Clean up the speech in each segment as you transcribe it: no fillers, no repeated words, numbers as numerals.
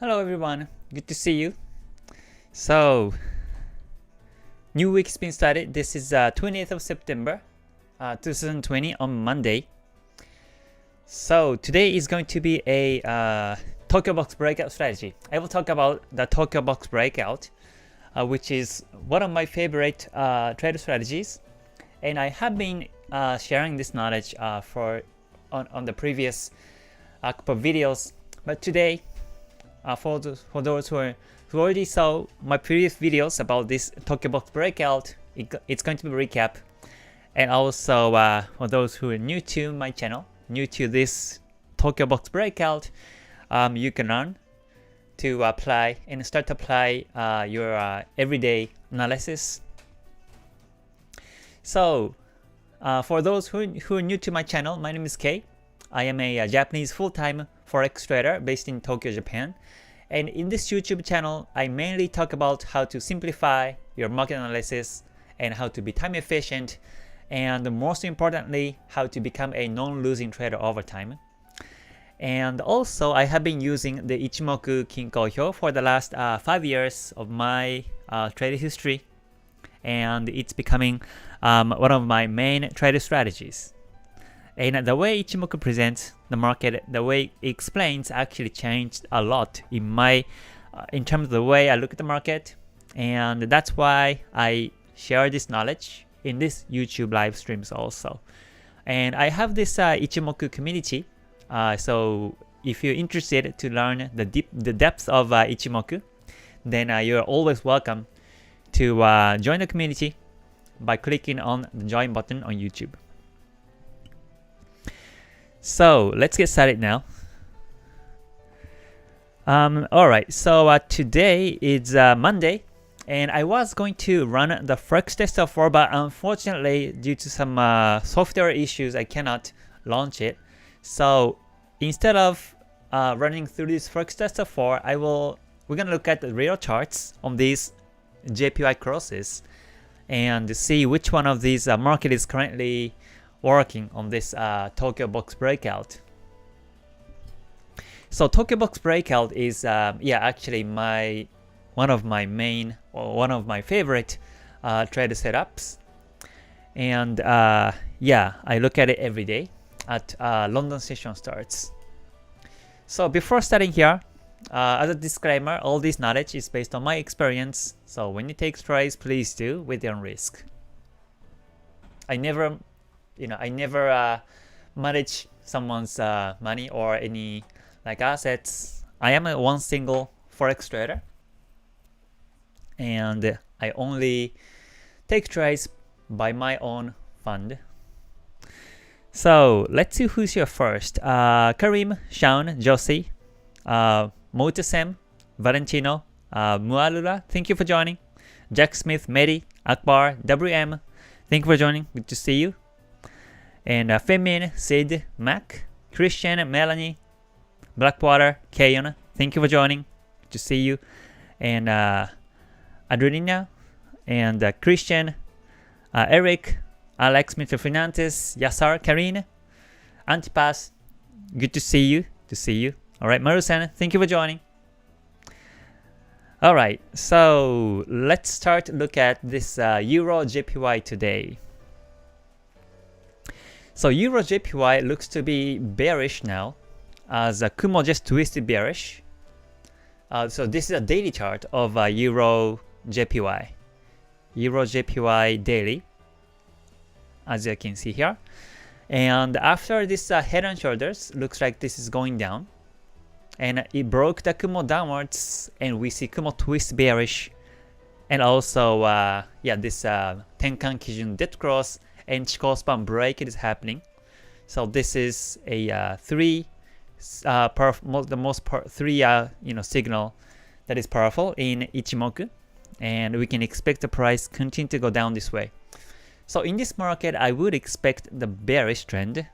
Hello everyone, good to see you. So, new week's been started. This is 20th of September 2020 on Monday. So today is going to be a Tokyo Box breakout strategy. I will talk about the Tokyo Box breakout, which is one of my favorite trade strategies, and I have been sharing this knowledge on the previous couple of videos. But today, for those who already saw my previous videos about this Tokyo Box breakout, it's going to be a recap. And also for those who are new to my channel, new to this Tokyo Box breakout, you can learn to apply and start to apply your everyday analysis. So for those who are new to my channel, my name is Kei. I am a Japanese full-time Forex trader based in Tokyo, Japan. And in this YouTube channel, I mainly talk about how to simplify your market analysis and how to be time efficient, and most importantly, how to become a non-losing trader over time. And also, I have been using the Ichimoku Kinko for the last 5 years of my trading history, and it's becoming one of my main trading strategies. And the way Ichimoku presents the market, the way it explains, actually changed a lot in terms of the way I look at the market, and that's why I share this knowledge in this YouTube live streams also. And I have this Ichimoku community, so if you're interested to learn the depth of Ichimoku, then you're always welcome to join the community by clicking on the join button on YouTube. So let's get started now. Alright, so today is Monday, and I was going to run the Forex Tester 4, but unfortunately, due to some software issues, I cannot launch it. So instead of running through this Forex Tester 4, we're gonna look at the real charts on these JPY crosses and see which one of these market is currently working on this Tokyo Box breakout. So Tokyo Box breakout is actually one of my favorite trade setups, and I look at it every day at London session starts. So before starting here, as a disclaimer, all this knowledge is based on my experience, so when you take trades, please do with your own risk. I never manage someone's money or any assets. I am one single Forex trader, and I only take trades by my own fund. So let's see who's here first. Karim, Shaun, Josie, Motasem, Valentino, Mualula, thank you for joining. Jack Smith, Mehdi, Akbar, WM, thank you for joining. Good to see you. And Femin, Sid, Mac, Christian, Melanie, Blackwater, Kayon, thank you for joining. Good to see you. And Adriana, and Christian, Eric, Alex, Mr. Fernandez, Yasar, Karine, Antipas, good to see you. Alright, Marusan, thank you for joining. Alright, so let's start to look at this EURJPY today. So EURJPY looks to be bearish now, as Kumo just twisted bearish. So this is a daily chart of EURJPY. EURJPY daily, as you can see here. And after this head and shoulders, looks like this is going down. And it broke the Kumo downwards, and we see Kumo twist bearish. And also, this Tenkan Kijun dead cross and Chikou span break is happening. So this is a three signal that is powerful in Ichimoku, and we can expect the price continue to go down this way. So in this market, I would expect the bearish trend.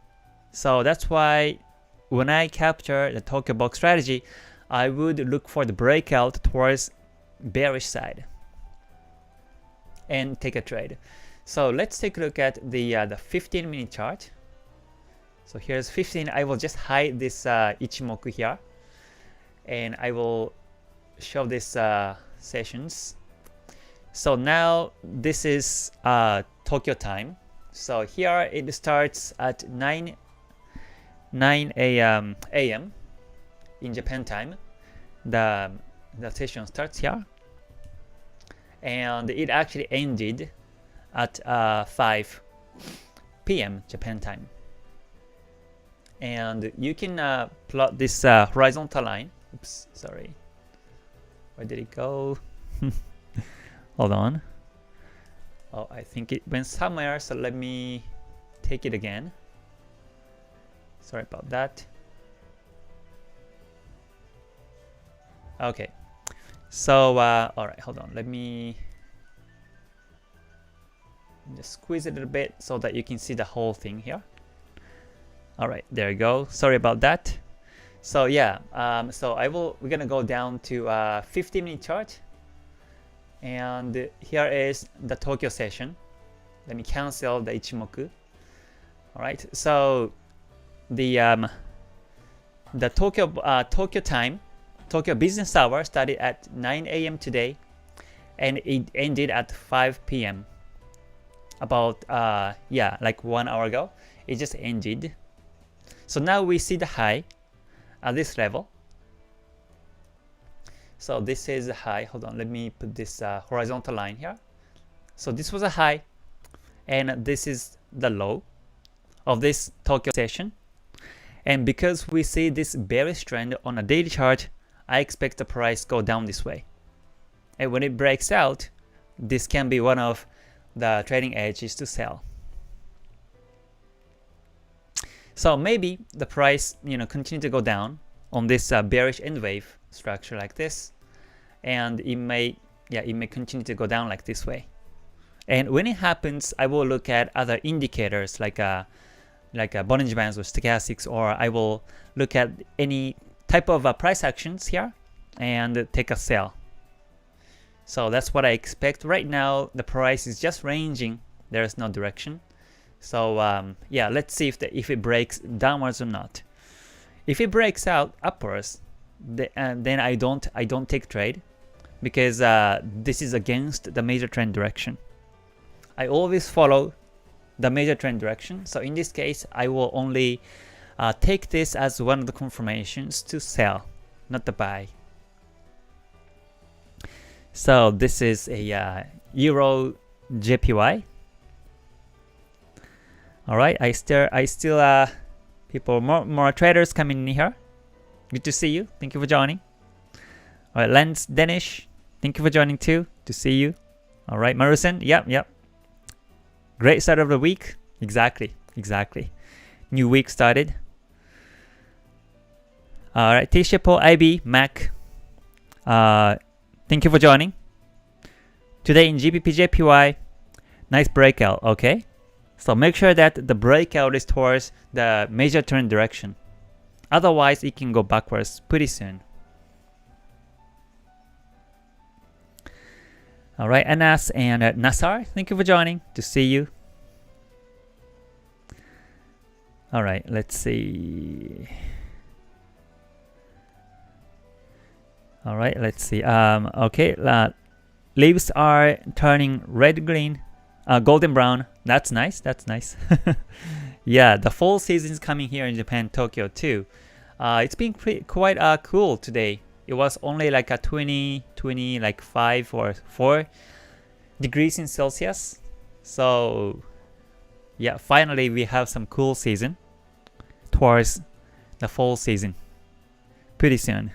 So that's why when I capture the Tokyo Box strategy, I would look for the breakout towards bearish side and take a trade. So let's take a look at the 15-minute chart. So here's 15. I will just hide this Ichimoku here. and I will show this sessions. So now this is Tokyo time. So here it starts at 9 a.m. in Japan time. The session starts here, and it actually ended at 5 p.m. Japan time. And you can plot this horizontal line. Oops, sorry. Where did it go? Hold on. Oh, I think it went somewhere, so let me take it again. Sorry about that. Okay. So, alright, hold on. Let me just squeeze it a little bit so that you can see the whole thing here. Alright, there you go. Sorry about that. So yeah, we're gonna go down to 50-minute chart. And here is the Tokyo session. Let me cancel the Ichimoku. Alright, so the Tokyo time, Tokyo business hour started at 9 a.m. today, and it ended at 5 p.m. About like 1 hour ago. It just ended. So now we see the high at this level. So this is a high. Hold on, let me put this horizontal line here. So this was a high, and this is the low of this Tokyo session. And because we see this bearish trend on a daily chart, I expect the price go down this way. And when it breaks out, this can be one of the trading edges to sell. So maybe the price, continue to go down on this bearish end wave structure like this, and it may continue to go down like this way. And when it happens, I will look at other indicators like Bollinger Bands or stochastics, or I will look at any type of price actions here and take a sell. So that's what I expect. Right now the price is just ranging. There is no direction. So yeah, let's see if it breaks downwards or not. If it breaks out upwards, then I don't take trade, because this is against the major trend direction. I always follow the major trend direction. So in this case, I will only take this as one of the confirmations to sell, not to buy. So this is a EURJPY. All right, I still people, more traders coming in here. Good to see you. Thank you for joining. All right, Lens Danish, thank you for joining too. To see you. All right, Marusen, yep. Great start of the week. Exactly. New week started. All right, T-Shapo, IB, Mac. Thank you for joining. Today in GBPJPY, nice breakout. Okay. So make sure that the breakout is towards the major trend direction. Otherwise, it can go backwards pretty soon. All right, Anas and Nassar, thank you for joining. To see you. All right, let's see. All right, let's see. Okay, leaves are turning red, green, golden brown. That's nice. Yeah, the fall season is coming here in Japan, Tokyo too. It's been quite cool today. It was only like a 5 or 4 degrees in Celsius. So yeah, finally we have some cool season towards the fall season pretty soon.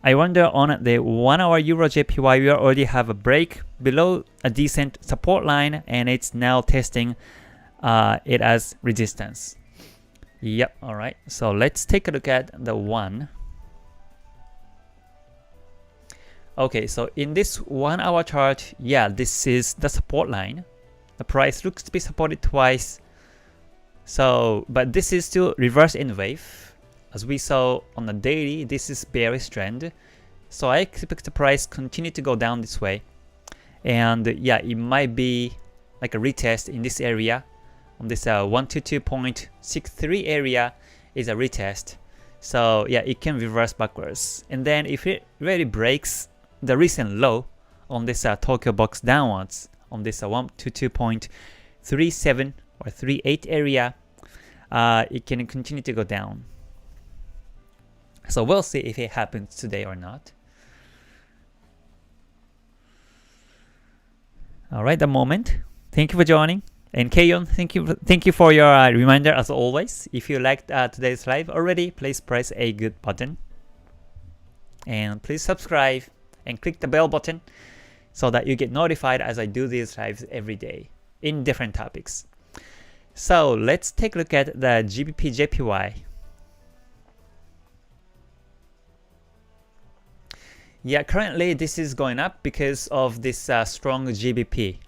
I wonder on the 1 hour EURJPY, we already have a break below a decent support line, and it's now testing it as resistance. Yep, alright. So let's take a look at the 1. Okay, so in this 1 hour chart, yeah, this is the support line. The price looks to be supported twice. So, but this is still reverse end wave. As we saw on the daily, this is bearish trend. So I expect the price continue to go down this way. And yeah, it might be like a retest in this area. On this 122.63 area is a retest. So yeah, it can reverse backwards. And then if it really breaks the recent low on this Tokyo box downwards on this 122.37 or 38 area, it can continue to go down. So we'll see if it happens today or not. Alright, the moment. Thank you for joining. And Kayon, thank you for your reminder as always. If you liked today's live already, please press a good button. And please subscribe and click the bell button so that you get notified as I do these lives every day in different topics. So let's take a look at the GBPJPY. Yeah, currently this is going up because of this strong GBP.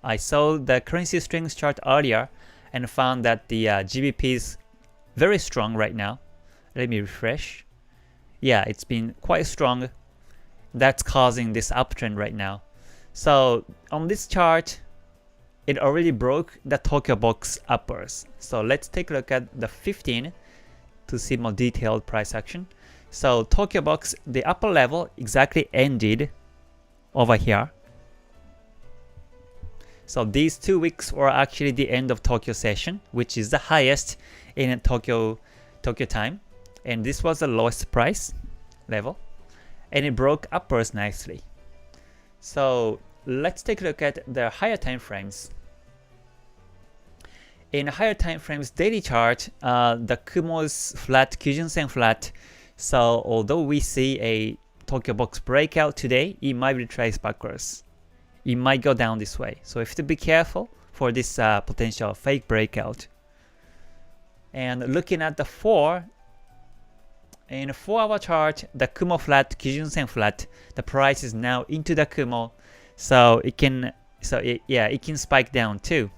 I saw the currency strength chart earlier and found that the GBP is very strong right now. Let me refresh. Yeah, it's been quite strong. That's causing this uptrend right now. So on this chart, it already broke the Tokyo box uppers. So let's take a look at the 15 to see more detailed price action. So Tokyo box, the upper level exactly ended over here. So these 2 weeks were actually the end of Tokyo session, which is the highest in Tokyo time. And this was the lowest price level. And it broke uppers nicely. So let's take a look at the higher time frames. In higher time frames daily chart, the Kumo is flat, Kijun-sen flat. So although we see a Tokyo box breakout today, it might retrace backwards. It might go down this way. So you have to be careful for this potential fake breakout. And looking at the 4, in a 4-hour chart, the Kumo flat, Kijun-sen flat, the price is now into the Kumo. So it can spike down too.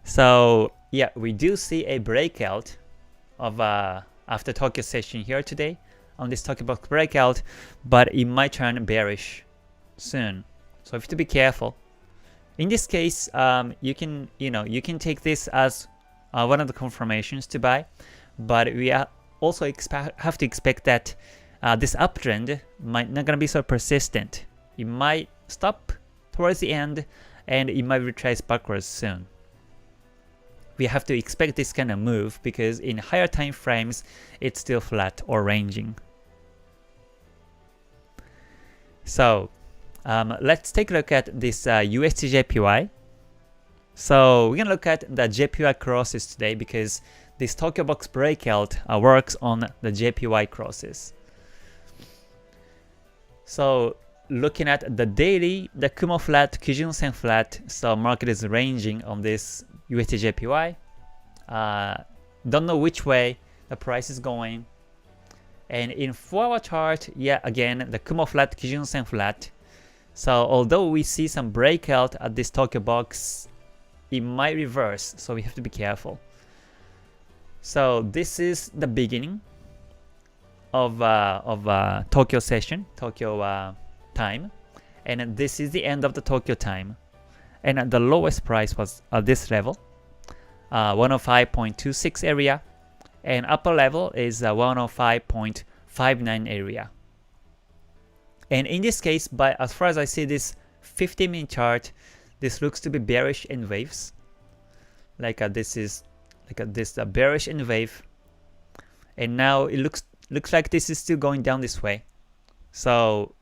So yeah, we do see a breakout of after Tokyo session here today on this Tokyo box breakout, but it might turn bearish soon. So you have to be careful. In this case, you can take this as one of the confirmations to buy, but we also have to expect that this uptrend might not gonna be so persistent. It might stop towards the end, and it might retrace backwards soon. We have to expect this kind of move because in higher time frames, it's still flat or ranging. So let's take a look at this USDJPY. So we're gonna look at the JPY crosses today because this Tokyo box breakout works on the JPY crosses. So looking at the daily, the Kumo flat, Kijun-sen flat, so market is ranging on this USDJPY. Don't know which way the price is going. And in 4-hour chart, yeah, again, the Kumo flat, Kijun-sen flat. So although we see some breakout at this Tokyo box, it might reverse, so we have to be careful. So this is the beginning of Tokyo session, Tokyo time, and this is the end of the Tokyo time. And the lowest price was at this level, 105.26 area, and upper level is 105.59 area. And in this case, as far as I see this 50-minute chart, this looks to be bearish in waves. This is this bearish in wave, and now it looks like this is still going down this way. So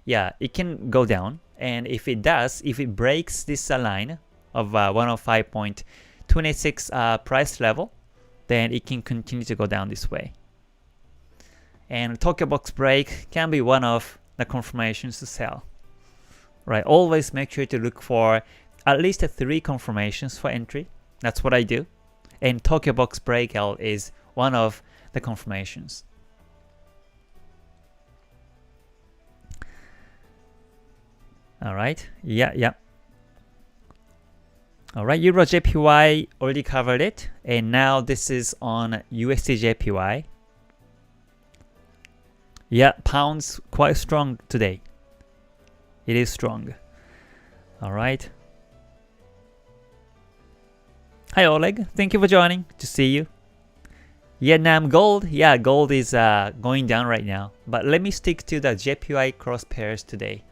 yeah, it can go down, and if it does, if it breaks this line of 105.26 price level, then it can continue to go down this way. And Tokyo box break can be one of the confirmations to sell. Right, always make sure to look for at least 3 confirmations for entry. That's what I do. And Tokyo box breakout is one of the confirmations. Alright, yeah. Alright, EURJPY already covered it. And now this is on USDJPY. Yeah, pound's quite strong today. It is strong. Alright. Hi Oleg, thank you for joining. Good to see you. Vietnam gold, yeah, gold is going down right now. But let me stick to the JPY cross pairs today,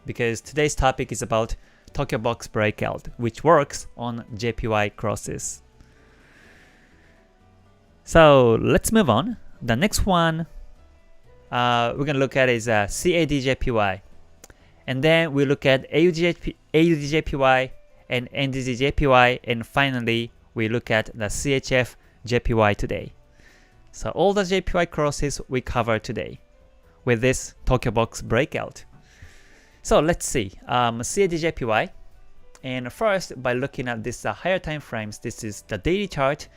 because today's topic is about Tokyo Box Breakout, which works on JPY crosses. So let's move on. The next one we're gonna look at is CADJPY, and then we look at AUDJPY and NZDJPY, and finally we look at the CHFJPY today. So all the JPY crosses we cover today with this Tokyo Box Breakout. So let's see CADJPY, and first by looking at this higher time frames, this is the daily chart,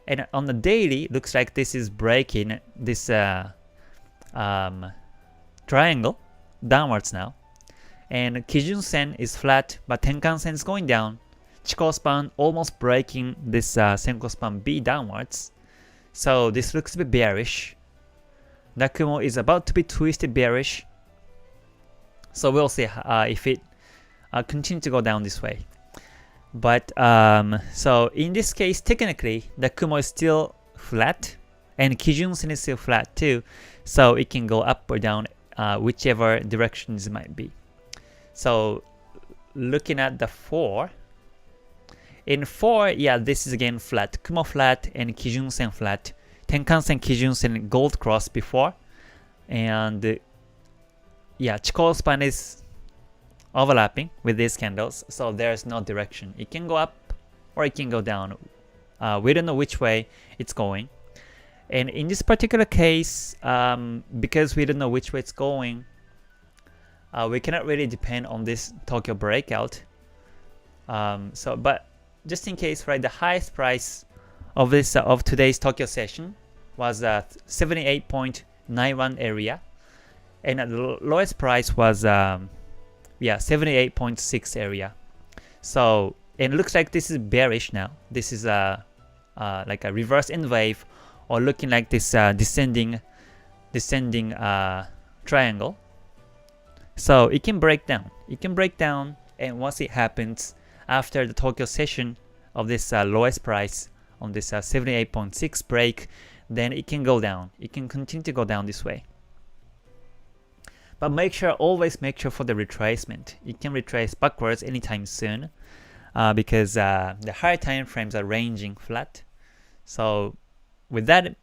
and on the daily looks like this is breaking this triangle downwards now, and Kijun Sen is flat but Tenkan Sen is going down. Chikou span almost breaking this Senko span B downwards, so this looks a bit bearish. The Kumo is about to be twisted bearish, so we'll see if it continues to go down this way. But so in this case, technically the Kumo is still flat and Kijun Sen is still flat too, so it can go up or down whichever directions it might be. So looking at the 4, in 4, yeah, this is again flat, Kumo flat and Kijun Sen flat, Tenkan Sen, Kijun Sen gold cross before, and yeah, Chikou span is overlapping with these candles, so there's no direction. It can go up or it can go down. We don't know which way it's going. And in this particular case, because we don't know which way it's going, we cannot really depend on this Tokyo breakout. But just in case, right, the highest price of this of today's Tokyo session was 78.91 area, and the lowest price was yeah, 78.6 area. So it looks like this is bearish now. This is like a reverse N wave, or looking like this descending triangle. So it can break down. It can break down, and once it happens after the Tokyo session of this lowest price on this 78.6 break, then it can go down. It can continue to go down this way. But always make sure for the retracement. It can retrace backwards anytime soon, because the higher time frames are ranging flat. So with that,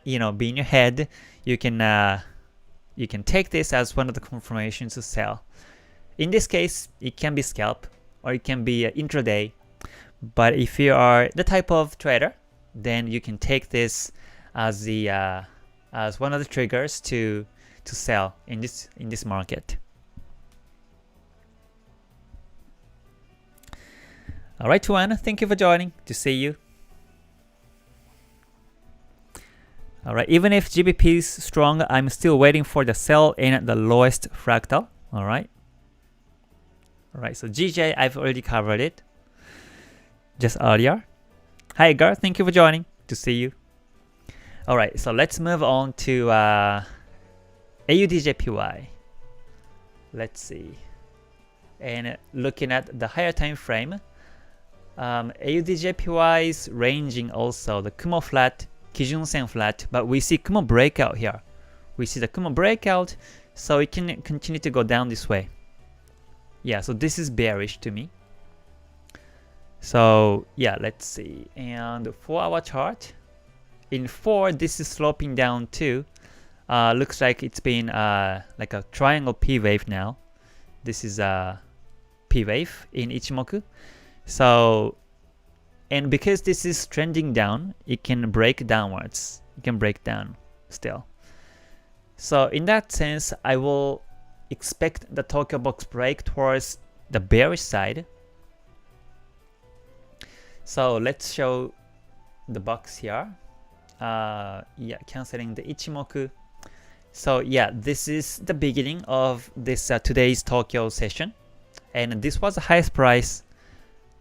you know, be in your head, you can take this as one of the confirmations to sell. In this case, it can be scalp or it can be intraday. But if you are the type of trader, then you can take this as the as one of the triggers to sell in this market. Alright, Tuan, thank you for joining. To see you. Alright, even if GBP is strong, I'm still waiting for the sell in the lowest fractal. Alright. Alright, so GJ, I've already covered it just earlier. Hi Gar, thank you for joining. To see you. Alright, so let's move on to AUDJPY. Let's see. And looking at the higher time frame, AUDJPY is ranging also. The Kumo flat, Kijun Sen flat, but we see Kumo breakout here. We see the Kumo breakout, so it can continue to go down this way. Yeah, so this is bearish to me. So yeah, let's see. And for our chart, in 4, this is sloping down too. Looks like it's been like a triangle P wave now. This is a P wave in Ichimoku. So, and because this is trending down, it can break downwards. It can break down still. So in that sense, I will expect the Tokyo box break towards the bearish side. So let's show the box here. Yeah, canceling the Ichimoku. So yeah, this is the beginning of this today's Tokyo session, and this was the highest price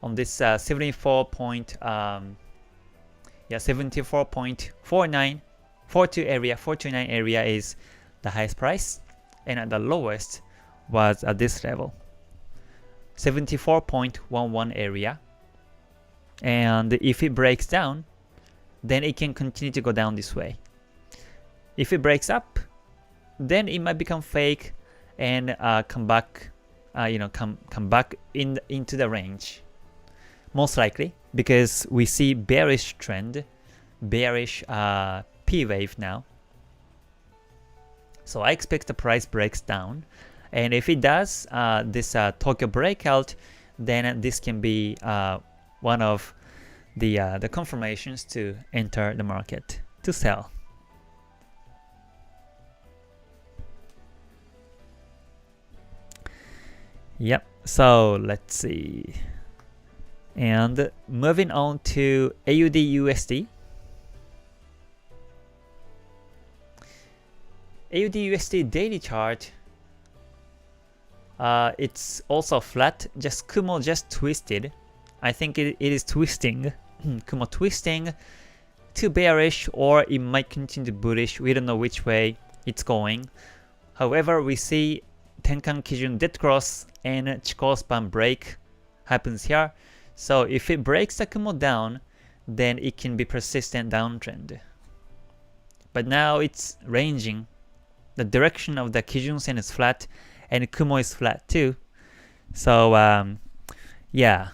on this 74.42 area. 429 area is the highest price, and at the lowest was at this level, 74.11 area. And if it breaks down, then it can continue to go down this way. If it breaks up, then it might become fake and come back, come back into the range. Most likely, because we see bearish trend, bearish P wave now. So I expect the price breaks down, and if it does this Tokyo breakout, then this can be one of the confirmations to enter the market to sell. Yep, so let's see. And moving on to AUD/USD. AUD/USD daily chart. It's also flat. Just Kumo just twisted. I think it is twisting. Kumo twisting to bearish, or it might continue bullish. We don't know which way it's going. However, we see Tenkan Kijun dead cross and Chikou span break happens here. So if it breaks the Kumo down, then it can be persistent downtrend. But now it's ranging. The direction of the Kijun Sen is flat and Kumo is flat too. So yeah,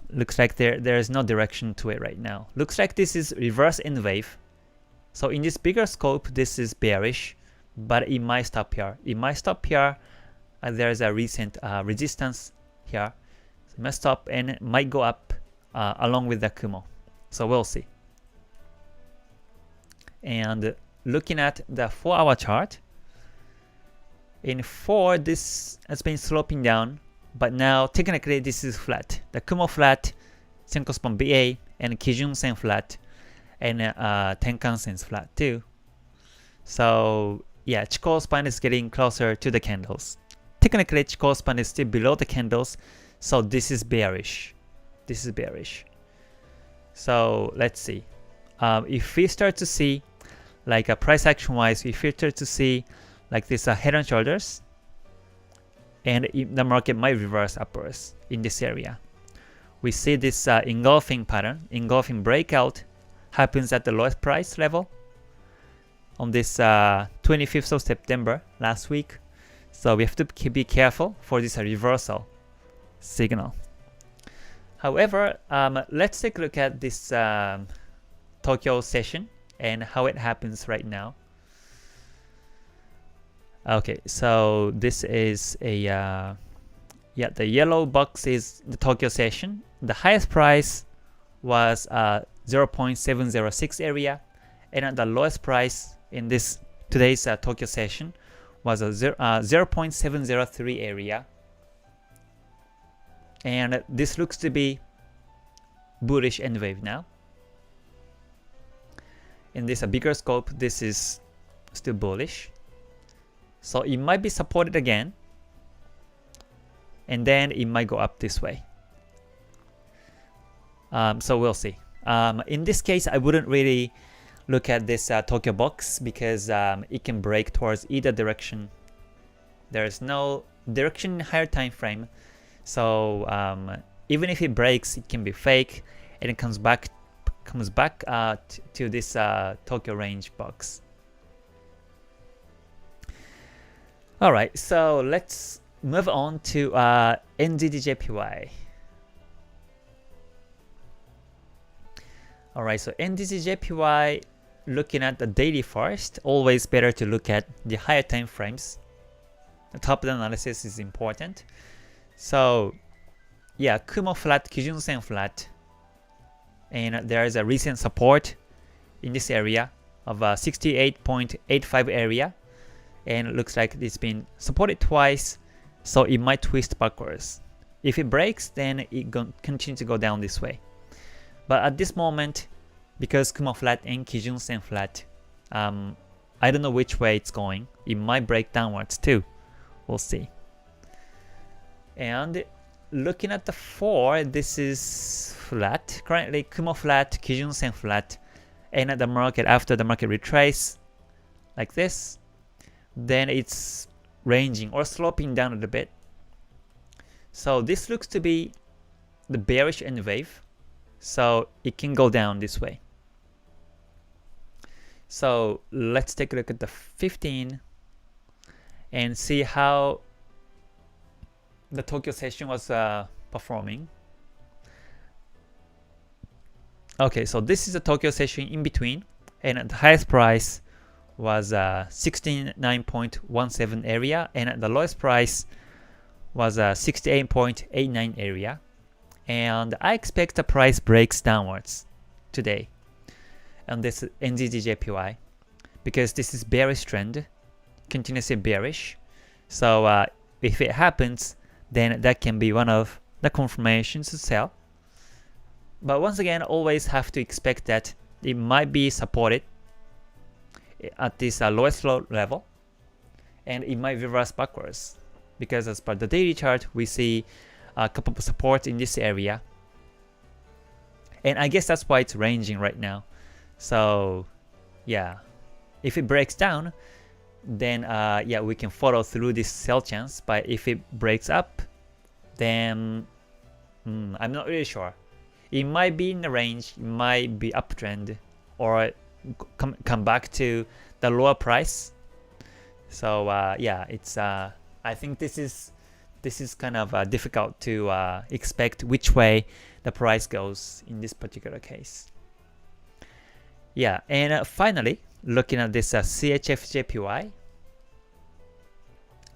looks like there is no direction to it right now. Looks like this is reverse N wave. So in this bigger scope, this is bearish, but it might stop here. It might stop here. There is a recent resistance here. So it might stop and it might go up along with the Kumo. So we'll see. And looking at the 4-hour chart, in 4, this has been sloping down, but now technically this is flat. The Kumo flat, Senko span BA, and Kijun Sen flat, and Tenkan Sen is flat too. So yeah, Chikou span is getting closer to the candles. Technically, Chikou span is still below the candles, so this is bearish. This is bearish. So let's see. If we start to see, like a price action wise, if we start to see like this head and shoulders, and the market might reverse upwards in this area. We see this engulfing pattern, engulfing breakout happens at the lowest price level on this 25th of September last week. So we have to be careful for this reversal signal. However, let's take a look at this Tokyo session and how it happens right now. Okay, so this is a yeah, the yellow box is the Tokyo session. The highest price was 0.706 area, and at the lowest price in this today's Tokyo session was a 0.703 area. And this looks to be bullish N wave now. In this bigger scope, this is still bullish. So it might be supported again, and then it might go up this way. So we'll see. In this case, I wouldn't really look at this Tokyo box because it can break towards either direction. There is no direction in higher time frame. So even if it breaks, it can be fake, and it comes back to this Tokyo range box. Alright, so let's move on to NZDJPY. Alright, so NZDJPY, looking at the daily first, always better to look at the higher time frames. The top-down analysis is important. So yeah, Kumo flat, Kijun Sen flat, and there is a recent support in this area of 68.85 area, and it looks like it's been supported twice, so it might twist backwards. If it breaks, then it continue to go down this way. But at this moment, because Kumo flat and Kijun Sen flat, I don't know which way it's going. It might break downwards too. We'll see. And looking at the 4, this is flat. Currently Kumo flat, Kijun Sen flat, and at the market, after the market retrace like this, then it's ranging or sloping down a little bit. So this looks to be the bearish N wave, so it can go down this way. So let's take a look at the 15 and see how the Tokyo session was performing. Okay, so this is the Tokyo session in between, and the highest price was 69.17 area, and the lowest price was 68.89 area. And I expect the price breaks downwards today on this NZDJPY because this is bearish trend, continuously bearish. So if it happens, then that can be one of the confirmations to sell. But once again, always have to expect that it might be supported at this lowest low level, and it might reverse backwards because as per the daily chart, we see a couple of supports in this area, and I guess that's why it's ranging right now. So yeah, if it breaks down, then yeah, we can follow through this sell chance. But if it breaks up, then I'm not really sure. It might be in the range, it might be uptrend, or come back to the lower price. So yeah, it's I think this is kind of difficult to expect which way the price goes in this particular case. Yeah, and finally, looking at this CHFJPY,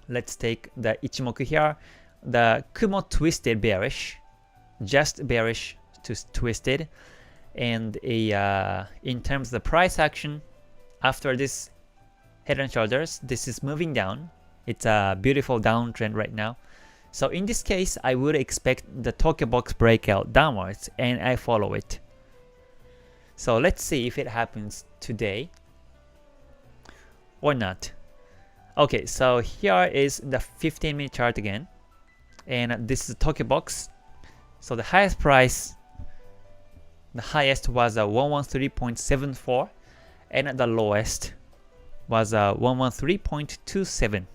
let's take the Ichimoku here. The Kumo twisted bearish, just bearish to twisted, and in terms of the price action, after this head and shoulders, this is moving down. It's a beautiful downtrend right now. So in this case, I would expect the Tokyo box breakout downwards, and I follow it. So let's see if it happens today or not. Okay, so here is the 15-minute chart again, and this is the Tokyo box. So the highest price, the highest was 113.74, and the lowest was 113.27.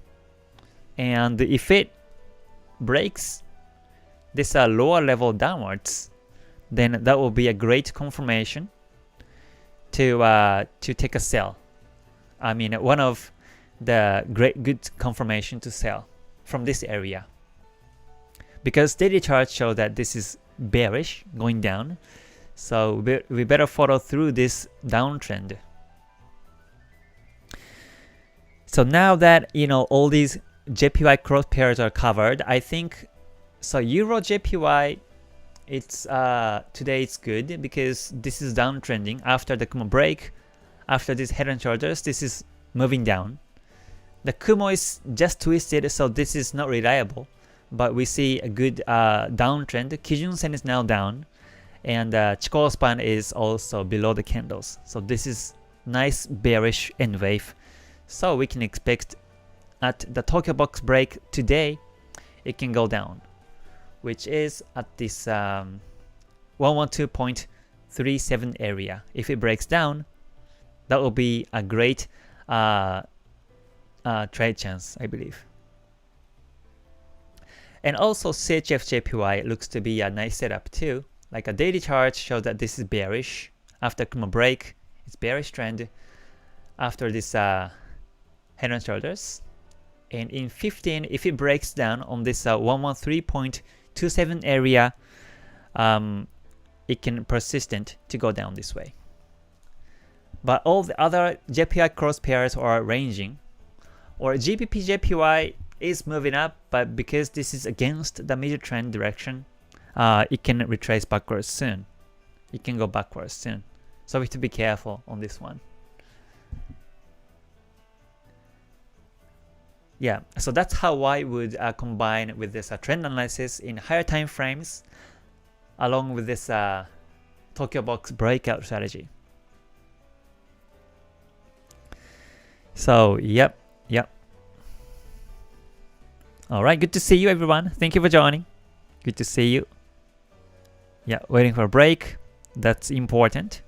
And if it breaks this lower level downwards, then that will be a great confirmation to take a sell. I mean, one of the good confirmation to sell from this area, because daily charts show that this is bearish going down. So we better follow through this downtrend. So now that all these JPY cross pairs are covered, I think so. EURJPY, it's today it's good because this is downtrending after the Kumo break, after this head and shoulders. This is moving down. The Kumo is just twisted, so this is not reliable. But we see a good downtrend. Kijun Sen is now down, and Chikou span is also below the candles. So this is nice bearish end wave. So we can expect at the Tokyo box break today, it can go down, which is at this 112.37 area. If it breaks down, that will be a great trade chance, I believe. And also CHFJPY looks to be a nice setup too. Like a daily chart shows that this is bearish. After Kumo break, it's bearish trend. After this head and shoulders. And in 15, if it breaks down on this 113.27 area, it can persistent to go down this way. But all the other JPY cross pairs are ranging, or GBPJPY is moving up, but because this is against the major trend direction, it can retrace backwards soon. It can go backwards soon. So we have to be careful on this one. Yeah, so that's how I would combine with this trend analysis in higher time frames, along with this Tokyo box breakout strategy. So yep. Alright, good to see you everyone. Thank you for joining. Good to see you. Yeah, waiting for a break. That's important.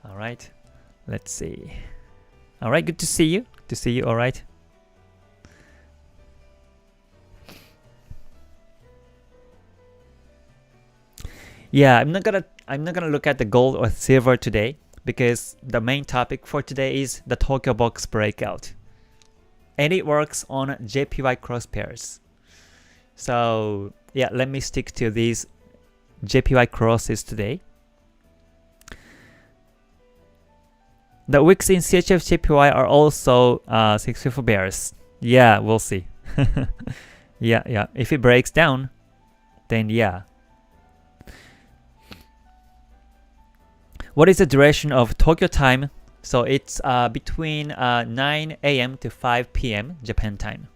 Alright, let's see. Alright, good to see you. Good to see you, alright. Yeah, I'm not gonna look at the gold or silver today because the main topic for today is the Tokyo box breakout. And it works on JPY cross pairs. So yeah, let me stick to these JPY crosses today. The wicks in CHFJPY are also successful bears. Yeah, we'll see. Yeah. If it breaks down, then yeah. What is the duration of Tokyo time? So it's between 9 a.m. to 5 p.m. Japan time.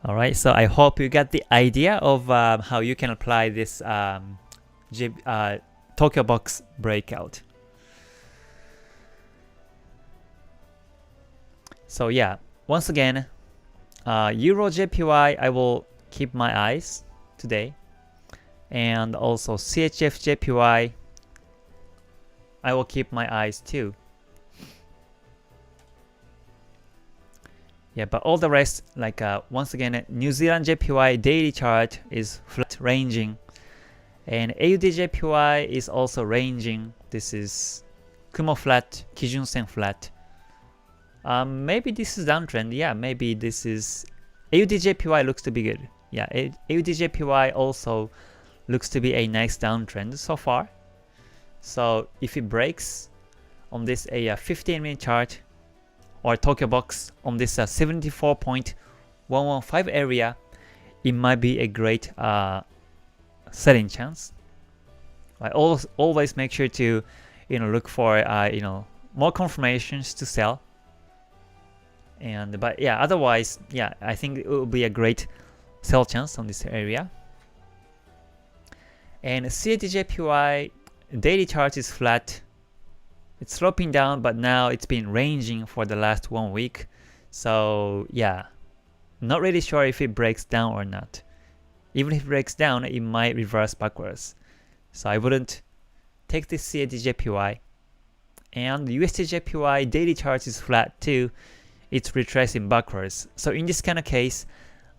Alright, so I hope you got the idea of how you can apply this Tokyo box breakout. So yeah, once again, EURJPY, I will keep my eyes today, and also CHFJPY, I will keep my eyes too. Yeah, but all the rest, like once again, New Zealand JPY daily chart is flat ranging, and AUDJPY is also ranging. This is Kumo flat, Kijun Sen flat. Maybe this is downtrend. Yeah, maybe this is AUDJPY looks to be good. Yeah, AUDJPY also looks to be a nice downtrend so far. So if it breaks on this 15-minute chart or Tokyo box on this 74.115 area, it might be a great selling chance. I always make sure to look for more confirmations to sell. But yeah, otherwise, yeah, I think it will be a great sell chance on this area. And CADJPY daily chart is flat. It's sloping down, but now it's been ranging for the last 1 week. So yeah, not really sure if it breaks down or not. Even if it breaks down, it might reverse backwards. So I wouldn't take this CADJPY. And USDJPY daily chart is flat too. It's retracing backwards. So in this kind of case,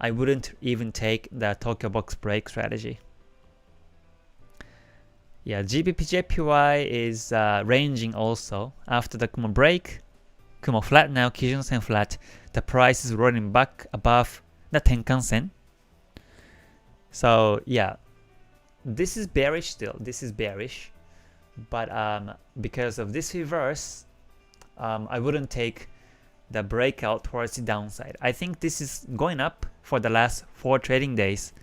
I wouldn't even take the Tokyo box break strategy. Yeah, GBPJPY is ranging also after the Kumo break. Kumo flat now, Kijun Sen flat. The price is rolling back above the Tenkan Sen. So yeah, this is bearish still. This is bearish, but because of this reverse, I wouldn't take the breakout towards the downside. I think this is going up for the last 4 trading days,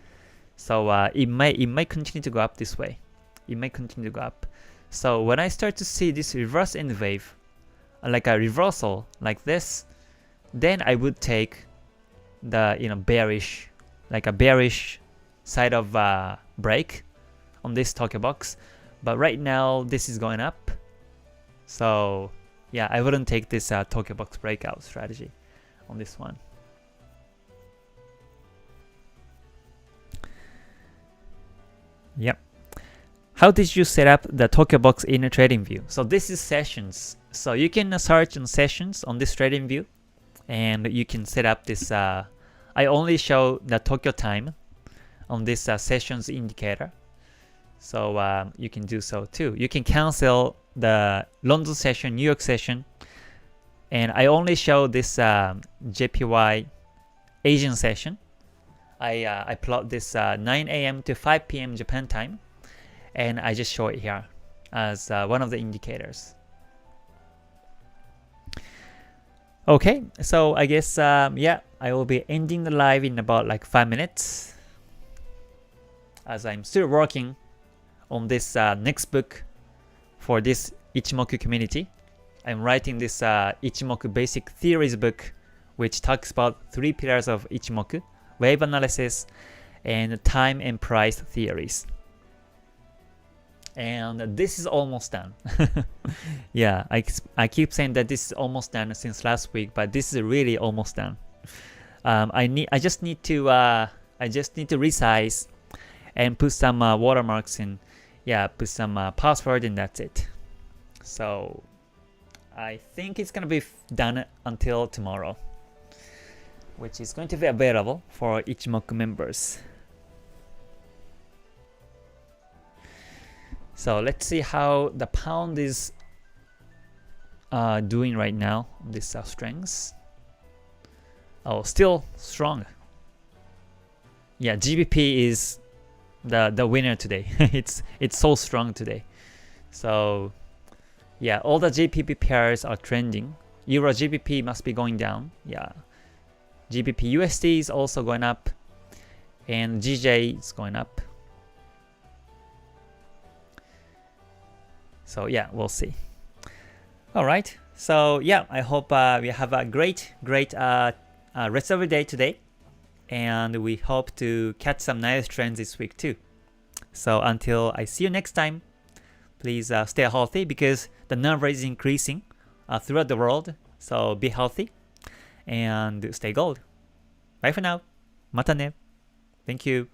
so it may continue to go up this way. It may continue to go up. So when I start to see this reverse end wave, like a reversal like this, then I would take the bearish, like a bearish side of break on this Tokyo box. But right now this is going up, so yeah, I wouldn't take this Tokyo box breakout strategy on this one. Yep. How did you set up the Tokyo box in a trading view? So this is sessions. So you can search on sessions on this trading view, and you can set up this. I only show the Tokyo time on this sessions indicator. So you can do so too. You can cancel the London session, New York session, and I only show this JPY Asian session. I plot this 9 a.m. to 5 p.m. Japan time, and I just show it here as one of the indicators. Okay, so I guess yeah, I will be ending the live in about like 5 minutes, as I'm still working on this next book for this Ichimoku community. I'm writing this Ichimoku Basic Theories book, which talks about 3 pillars of Ichimoku: wave analysis and time and price theories. And this is almost done. Yeah, I keep saying that this is almost done since last week, but this is really almost done. I just need to resize and put some watermarks in. Yeah, put some password, and that's it. So I think it's gonna be done until tomorrow. which is going to be available for Ichimoku members. So let's see how the pound is doing right now. This strength. Oh, still strong. Yeah, GBP is the winner today. it's so strong today. So yeah, all the JPP pairs are trending. EURJPY must be going down. Yeah, GBP USD is also going up, and GJ is going up. So yeah, we'll see. All right. So yeah, I hope we have a great rest of the day today, and we hope to catch some nice trends this week too. So until I see you next time, please stay healthy because the number is increasing throughout the world. So be healthy and stay gold. Bye for now. Mata ne. Thank you.